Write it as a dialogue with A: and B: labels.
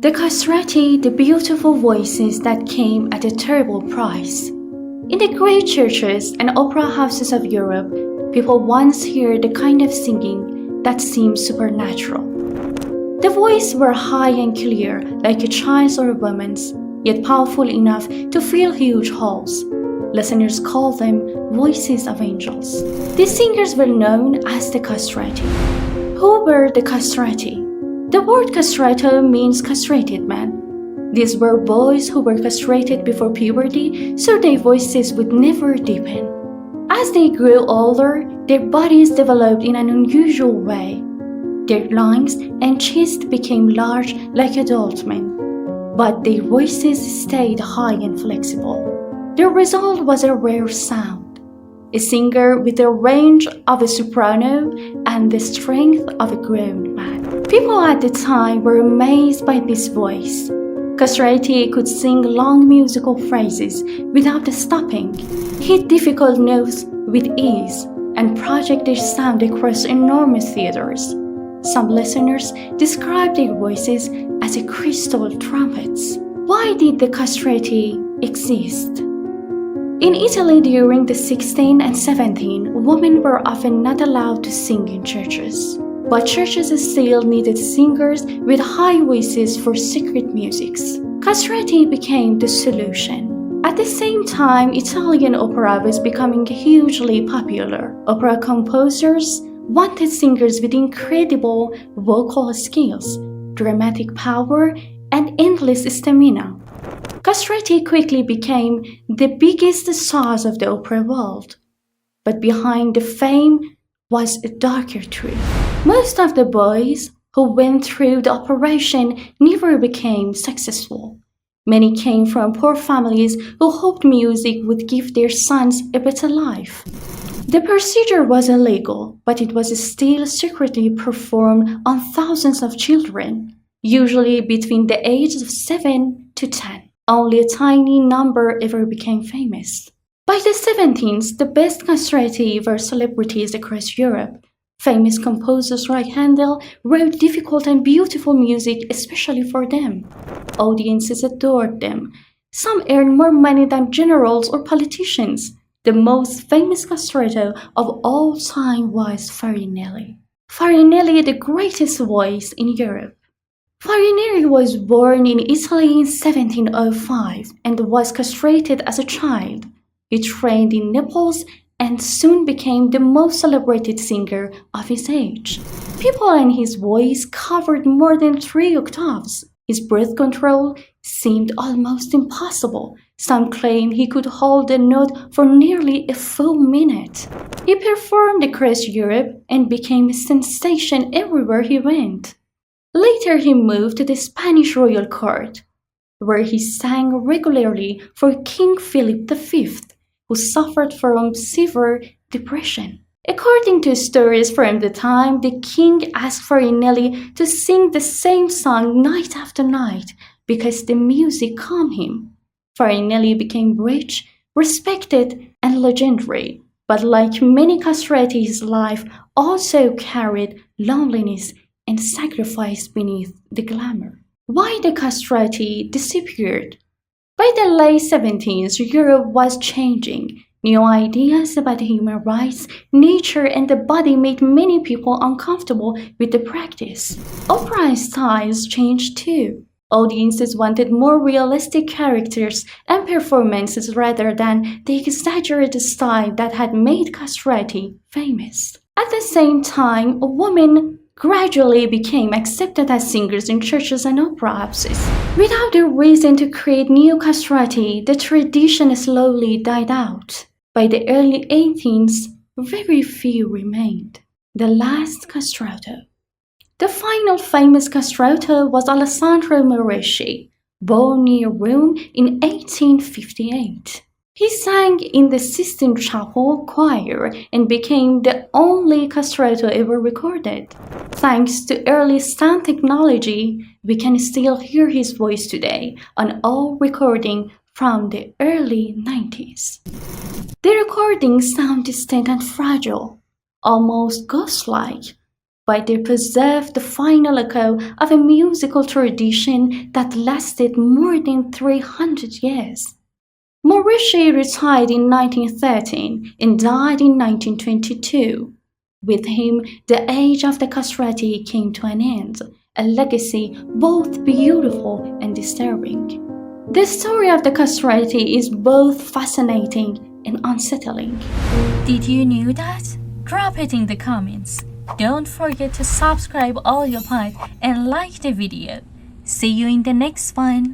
A: The castrati, the beautiful voices that came at a terrible price. In the great churches and opera houses of Europe, people once heard the kind of singing that seemed supernatural. The voices were high and clear, like a child's or a woman's, yet powerful enough to fill huge halls. Listeners called them voices of angels. These singers were known as the castrati. Who were the castrati? The word castrato means castrated man. These were boys who were castrated before puberty, so their voices would never deepen. As they grew older, their bodies developed in an unusual way. Their lungs and chest became large like adult men, but their voices stayed high and flexible. The result was a rare sound, a singer with the range of a soprano and the strength of a grown man. People at the time were amazed by this voice. Castrati could sing long musical phrases without stopping, hit difficult notes with ease, and project their sound across enormous theaters. Some listeners described their voices as crystal trumpets. Why did the castrati exist? In Italy during the 16th and 17th, women were often not allowed to sing in churches. But churches still needed singers with high voices for sacred musics. Castrati became the solution. At the same time, Italian opera was becoming hugely popular. Opera composers wanted singers with incredible vocal skills, dramatic power, and endless stamina. Castrati quickly became the biggest stars of the opera world. But behind the fame was a darker truth. Most of the boys who went through the operation never became successful. Many came from poor families who hoped music would give their sons a better life. The procedure was illegal, but it was still secretly performed on thousands of children, usually between the ages of 7 to 10. Only a tiny number ever became famous. By the 17th, the best castrati were celebrities across Europe. Famous composers like Handel wrote difficult and beautiful music especially for them. Audiences adored them. Some earned more money than generals or politicians. The most famous castrato of all time was Farinelli. Farinelli, the greatest voice in Europe. Farinelli was born in Italy in 1705 and was castrated as a child. He trained in Naples and soon became the most celebrated singer of his age. People and his voice covered more than 3 octaves. His breath control seemed almost impossible. Some claim he could hold a note for nearly a full minute. He performed across Europe and became a sensation everywhere he went. Later he moved to the Spanish royal court, where he sang regularly for King Philip V, who suffered from severe depression. According to stories from the time, the king asked Farinelli to sing the same song night after night because the music calmed him. Farinelli became rich, respected, and legendary, but like many castrati, his life also carried loneliness and sacrifice beneath the glamour. Why the castrati disappeared? By the late 17th, Europe was changing. New ideas about human rights, nature, and the body made many people uncomfortable with the practice. Opera styles changed too. Audiences wanted more realistic characters and performances rather than the exaggerated style that had made castrati famous. At the same time, women gradually became accepted as singers in churches and opera houses. Without a reason to create new castrati, the tradition slowly died out. By the early 18th, very few remained. The last castrato. The final famous castrato was Alessandro Moreschi, born near Rome in 1858. He sang in the Sistine Chapel choir and became the only castrato ever recorded. Thanks to early sound technology, we can still hear his voice today on all recordings from the early 90s. The recordings sound distant and fragile, almost ghost-like, but they preserve the final echo of a musical tradition that lasted more than 300 years. Moreschi retired in 1913 and died in 1922. With him, the age of the castrati came to an end, a legacy both beautiful and disturbing. The story of the castrati is both fascinating and unsettling.
B: Did you know that? Drop it in the comments. Don't forget to subscribe OlioPod and like the video. See you in the next one.